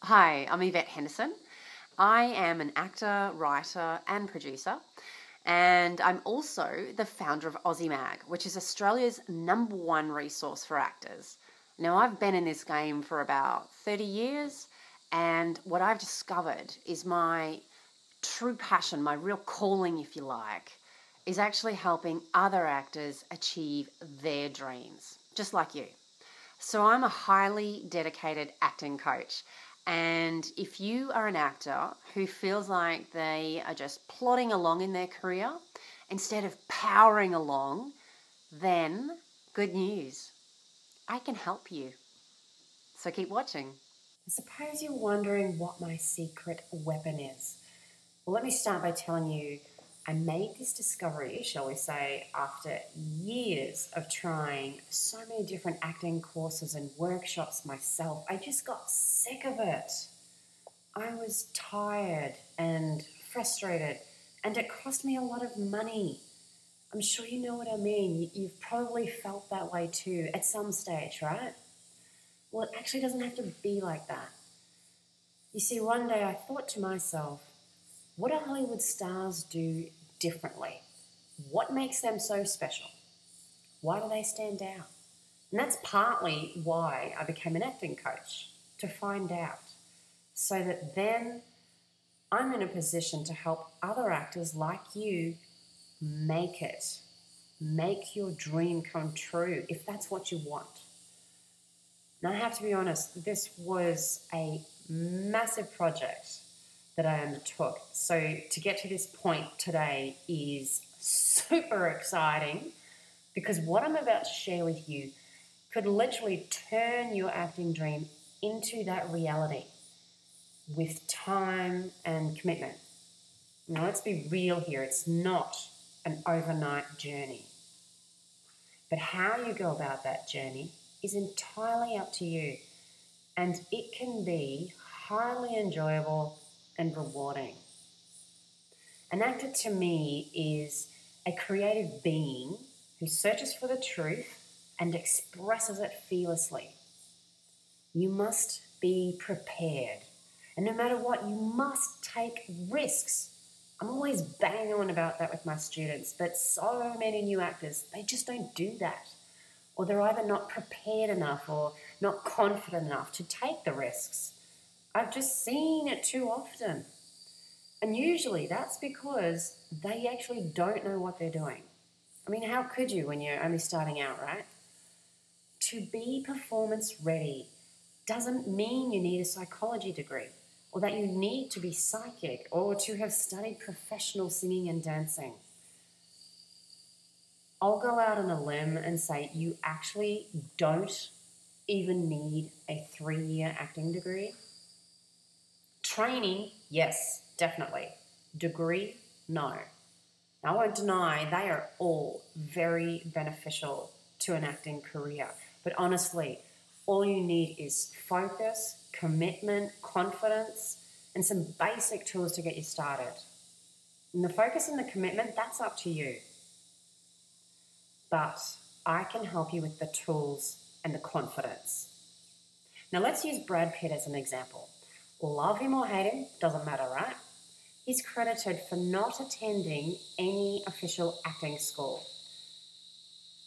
Hi, I'm Evette Henderson. I am an actor, writer, and producer, and I'm also the founder of Aussie Mag, which is Australia's #1 resource for actors. Now, I've been in this game for about 30 years, and what I've discovered is my true passion, my real calling, if you like, is actually helping other actors achieve their dreams, just like you. So I'm a highly dedicated acting coach. And if you are an actor who feels like they are just plodding along in their career instead of powering along, then good news. I can help you. So keep watching. I suppose you're wondering what my secret weapon is. Well, let me start by telling you I made this discovery, shall we say, after years of trying so many different acting courses and workshops myself. I just got sick of it. I was tired and frustrated, and it cost me a lot of money. I'm sure you know what I mean. You've probably felt that way too at some stage, right? Well, it actually doesn't have to be like that. You see, one day I thought to myself, what do Hollywood stars do differently? What makes them so special? Why do they stand out? And that's partly why I became an acting coach, to find out, so that then I'm in a position to help other actors like you make it. Make your dream come true if that's what you want. Now, I have to be honest, this was a massive project that I undertook. So to get to this point today is super exciting because what I'm about to share with you could literally turn your acting dream into that reality with time and commitment. Now, let's be real here. It's not an overnight journey. But how you go about that journey is entirely up to you. And it can be highly enjoyable and rewarding. An actor to me is a creative being who searches for the truth and expresses it fearlessly. You must be prepared. And no matter what, you must take risks. I'm always banging on about that with my students, but so many new actors, they just don't do that. Or they're either not prepared enough or not confident enough to take the risks. I've just seen it too often. And usually that's because they actually don't know what they're doing. I mean, how could you when you're only starting out, right? To be performance ready doesn't mean you need a psychology degree or that you need to be psychic or to have studied professional singing and dancing. I'll go out on a limb and say you actually don't even need a 3-year acting degree. Training, yes, definitely. Degree, no. Now, I won't deny they are all very beneficial to an acting career. But honestly, all you need is focus, commitment, confidence, and some basic tools to get you started. And the focus and the commitment, that's up to you. But I can help you with the tools and the confidence. Now, let's use Brad Pitt as an example. Love him or hate him, doesn't matter, right? He's credited for not attending any official acting school.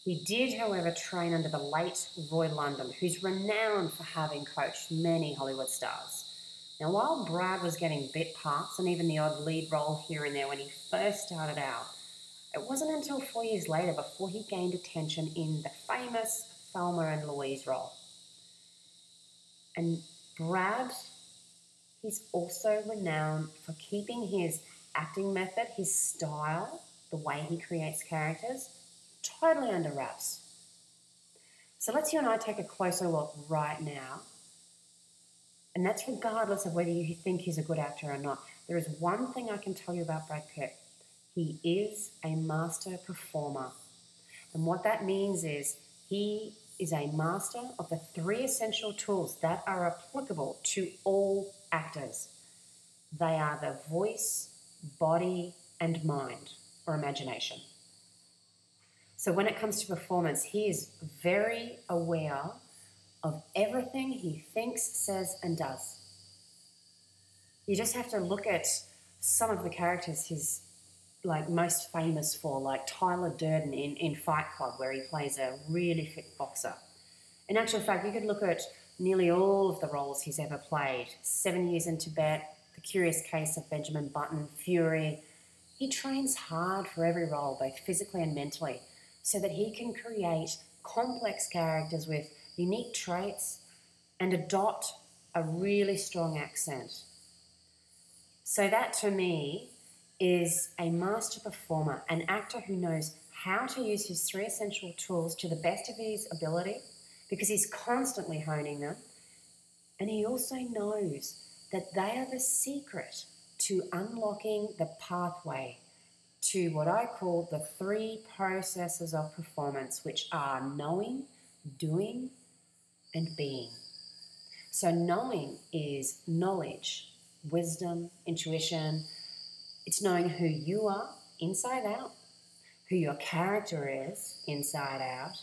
He did, however, train under the late Roy London, who's renowned for having coached many Hollywood stars. Now, while Brad was getting bit parts and even the odd lead role here and there when he first started out, it wasn't until 4 years later before he gained attention in the famous Thelma and Louise role. And Brad, he's also renowned for keeping his acting method, his style, the way he creates characters, totally under wraps. So let's you and I take a closer look right now. And that's regardless of whether you think he's a good actor or not. There is one thing I can tell you about Brad Pitt. He is a master performer. And what that means is he is a master of the 3 essential tools that are applicable to all actors. They are the voice, body, and mind, or imagination. So when it comes to performance, he is very aware of everything he thinks, says, and does. You just have to look at some of the characters he's like most famous for, like Tyler Durden in Fight Club, where he plays a really fit boxer. In actual fact, you could look at nearly all of the roles he's ever played. 7 Years in Tibet, The Curious Case of Benjamin Button, Fury. He trains hard for every role, both physically and mentally, so that he can create complex characters with unique traits and adopt a really strong accent. So that, to me, is a master performer, an actor who knows how to use his 3 essential tools to the best of his ability, because he's constantly honing them. And he also knows that they are the secret to unlocking the pathway to what I call the 3 processes of performance, which are knowing, doing, and being. So knowing is knowledge, wisdom, intuition. It's knowing who you are inside out, who your character is inside out,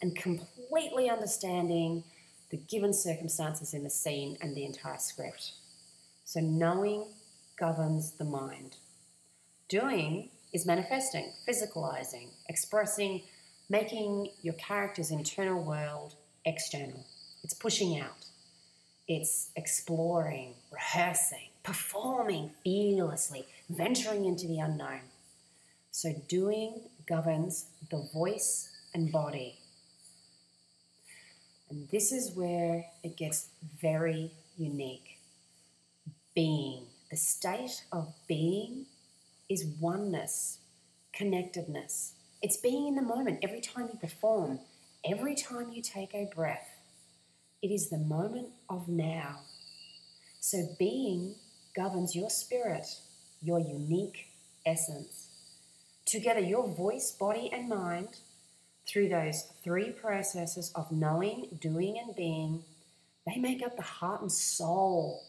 and completely understanding the given circumstances in the scene and the entire script. So knowing governs the mind. Doing is manifesting, physicalizing, expressing, making your character's internal world external. It's pushing out. It's exploring, rehearsing, performing fearlessly, venturing into the unknown. So doing governs the voice and body. And this is where it gets very unique. Being, the state of being, is oneness, connectedness. It's being in the moment every time you perform, every time you take a breath. It is the moment of now. So being governs your spirit, your unique essence. Together, your voice, body, and mind, through those 3 processes of knowing, doing, and being, they make up the heart and soul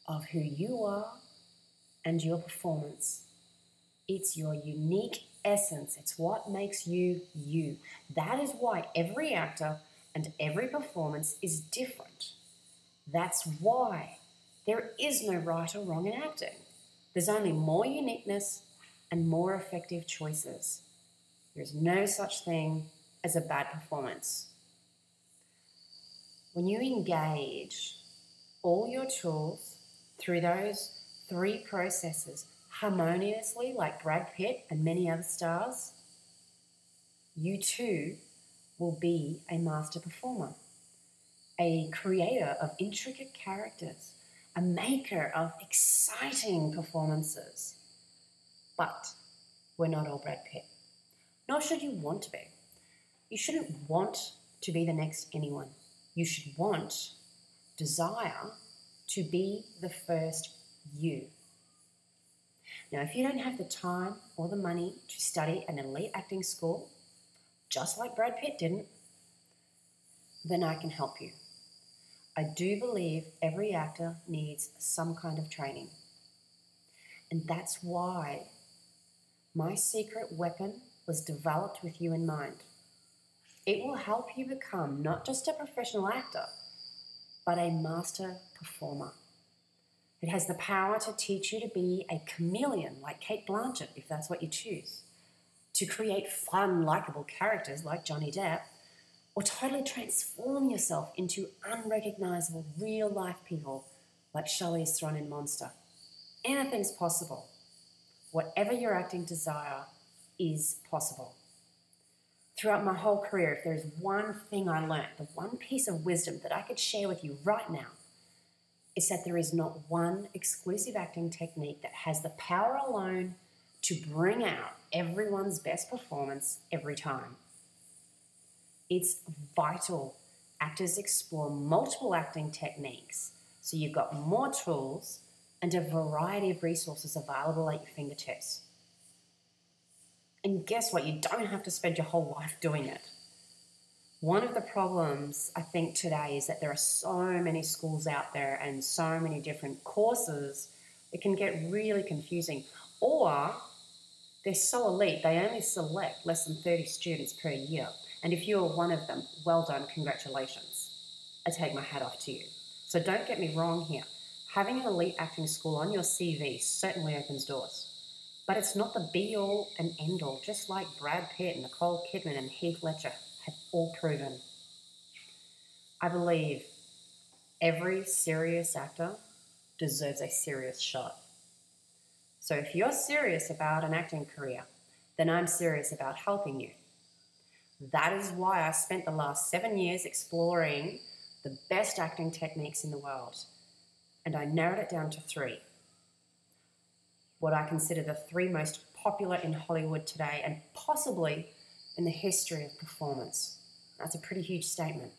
of who you are and your performance. It's your unique essence. It's what makes you you. That is why every actor and every performance is different. That's why there is no right or wrong in acting. There's only more uniqueness and more effective choices. There's no such thing as a bad performance. When you engage all your tools through those 3 processes harmoniously, like Brad Pitt and many other stars, you too will be a master performer, a creator of intricate characters, a maker of exciting performances. But we're not all Brad Pitt. Nor should you want to be. You shouldn't want to be the next anyone. You should want, desire to be the first you. Now, if you don't have the time or the money to study an elite acting school, just like Brad Pitt didn't, then I can help you. I do believe every actor needs some kind of training. And that's why my secret weapon was developed with you in mind. It will help you become not just a professional actor, but a master performer. It has the power to teach you to be a chameleon like Kate Blanchett, if that's what you choose, to create fun, likable characters like Johnny Depp, or totally transform yourself into unrecognizable real-life people like Charlize Theron in Monster. Anything's possible. Whatever your acting desire is possible. Throughout my whole career, if there's one thing I learned, the one piece of wisdom that I could share with you right now, is that there is not one exclusive acting technique that has the power alone to bring out everyone's best performance every time. It's vital actors explore multiple acting techniques so you've got more tools and a variety of resources available at your fingertips. And guess what? You don't have to spend your whole life doing it. One of the problems, I think, today is that there are so many schools out there and so many different courses, it can get really confusing. Or they're so elite, they only select less than 30 students per year. And if you're one of them, well done, congratulations. I take my hat off to you. So don't get me wrong here. Having an elite acting school on your CV certainly opens doors. But it's not the be-all and end-all, just like Brad Pitt, Nicole Kidman, and Heath Ledger have all proven. I believe every serious actor deserves a serious shot. So if you're serious about an acting career, then I'm serious about helping you. That is why I spent the last 7 years exploring the best acting techniques in the world, and I narrowed it down to 3. What I consider the 3 most popular in Hollywood today and possibly in the history of performance. That's a pretty huge statement.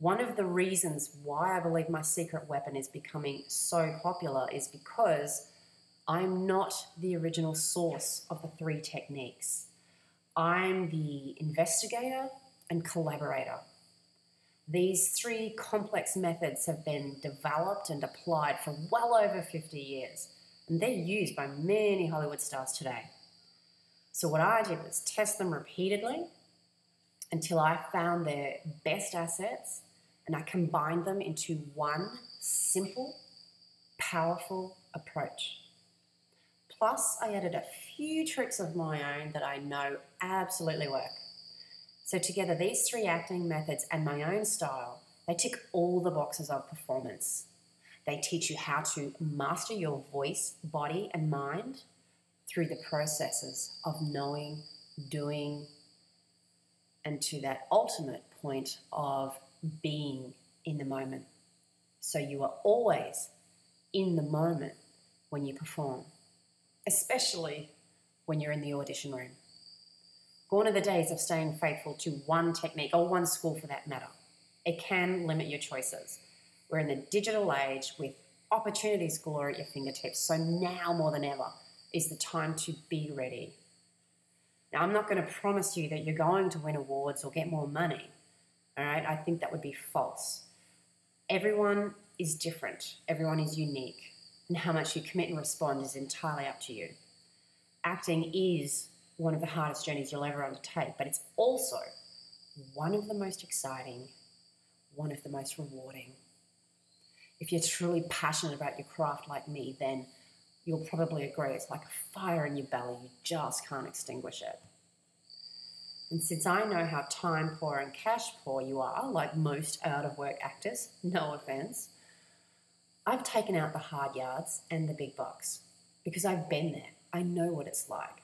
One of the reasons why I believe my secret weapon is becoming so popular is because I'm not the original source of the 3 techniques. I'm the investigator and collaborator. These 3 complex methods have been developed and applied for well over 50 years, and they're used by many Hollywood stars today. So what I did was test them repeatedly until I found their best assets, and I combined them into one simple, powerful approach. Plus, I added a few tricks of my own that I know absolutely work. So together, these 3 acting methods and my own style, they tick all the boxes of performance. They teach you how to master your voice, body, and mind through the processes of knowing, doing, and to that ultimate point of being in the moment. So you are always in the moment when you perform, especially when you're in the audition room. Gone are the days of staying faithful to one technique, or one school for that matter. It can limit your choices. We're in the digital age with opportunities galore at your fingertips, so now more than ever is the time to be ready. Now, I'm not going to promise you that you're going to win awards or get more money, all right? I think that would be false. Everyone is different. Everyone is unique, and how much you commit and respond is entirely up to you. Acting is one of the hardest journeys you'll ever undertake, but it's also one of the most exciting, one of the most rewarding. If you're truly passionate about your craft like me, then you'll probably agree it's like a fire in your belly. You just can't extinguish it. And since I know how time poor and cash poor you are, like most out-of-work actors, no offense, I've taken out the hard yards and the big bucks because I've been there. I know what it's like.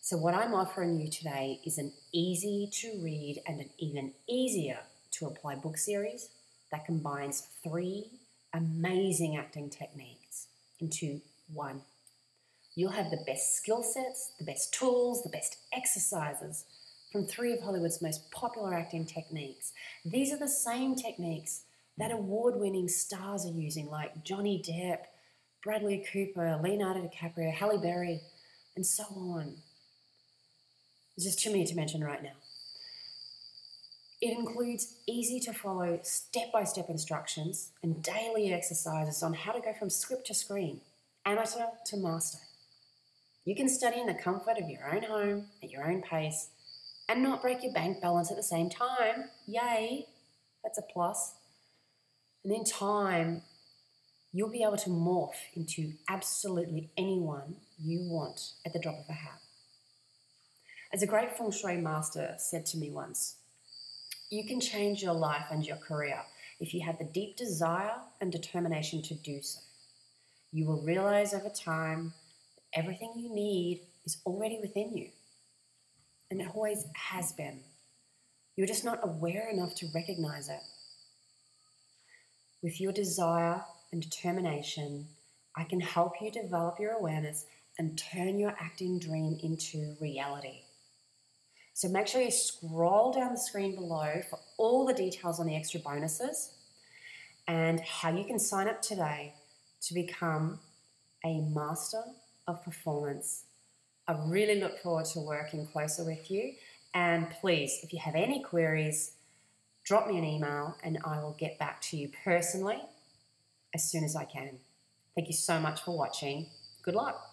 So what I'm offering you today is an easy to read and an even easier to apply book series that combines 3 amazing acting techniques into one. You'll have the best skill sets, the best tools, the best exercises from 3 of Hollywood's most popular acting techniques. These are the same techniques that award-winning stars are using, like Johnny Depp, Bradley Cooper, Leonardo DiCaprio, Halle Berry, and so on. There's just too many to mention right now. It includes easy-to-follow step-by-step instructions and daily exercises on how to go from script to screen, amateur to master. You can study in the comfort of your own home at your own pace and not break your bank balance at the same time. Yay, that's a plus. And in time, you'll be able to morph into absolutely anyone you want at the drop of a hat. As a great feng shui master said to me once, you can change your life and your career if you have the deep desire and determination to do so. You will realize over time that everything you need is already within you. And it always has been. You're just not aware enough to recognize it. With your desire and determination, I can help you develop your awareness and turn your acting dream into reality. So make sure you scroll down the screen below for all the details on the extra bonuses and how you can sign up today to become a master of performance. I really look forward to working closer with you. And please, if you have any queries, drop me an email and I will get back to you personally as soon as I can. Thank you so much for watching. Good luck.